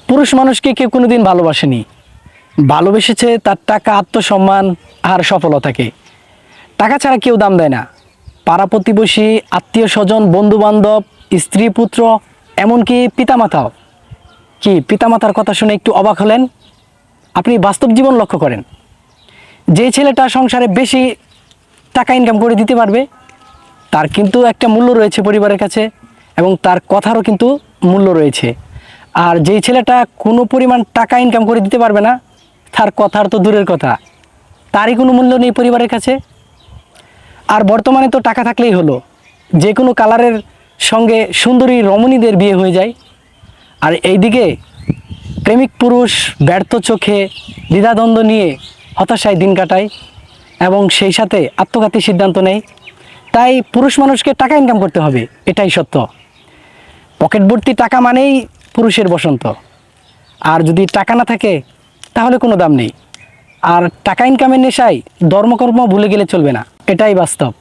পুরুষ মানুষকে কেউ কোনোদিন ভালোবাসেনি, ভালোবেসেছে তার টাকা, আত্মসম্মান আর সফলতাকে। টাকা ছাড়া কেউ দাম দেয় না। পাড়া প্রতিবেশী, আত্মীয় স্বজন, বন্ধু বান্ধব, স্ত্রী পুত্র, এমনকি পিতামাতাও। কি পিতামাতার কথা শুনে একটু অবাক হলেন? আপনি বাস্তব জীবন লক্ষ্য করেন, যে ছেলেটা সংসারে বেশি টাকা ইনকাম করে দিতে পারবে তার কিন্তু একটা মূল্য রয়েছে পরিবারের কাছে, এবং তার কথারও কিন্তু মূল্য রয়েছে। আর যেই ছেলেটা কোনো পরিমাণ টাকা ইনকাম করে দিতে পারবে না, তার কথার তো দূরের কথা, তারই কোনো মূল্য নেই পরিবারের কাছে। আর বর্তমানে তো টাকা থাকলেই হলো, যে কোনো কালারের সঙ্গে সুন্দরী রমণীদের বিয়ে হয়ে যায়। আর এইদিকে প্রেমিক পুরুষ ব্যর্থ চোখে, দ্বিধাদ্বন্দ্ব নিয়ে হতাশায় দিন কাটায় এবং সেই সাথে আত্মঘাতী সিদ্ধান্ত নেয়। তাই পুরুষ মানুষকে টাকা ইনকাম করতে হবে, এটাই সত্য। পকেট ভর্তি টাকা মানেই পুরুষের বসন্ত। আর যদি টাকা না থাকে তাহলে কোনো দাম নেই। আর টাকা ইনকামের নেশায় ধর্মকর্ম ভুলে গেলে চলবে না, এটাই বাস্তব।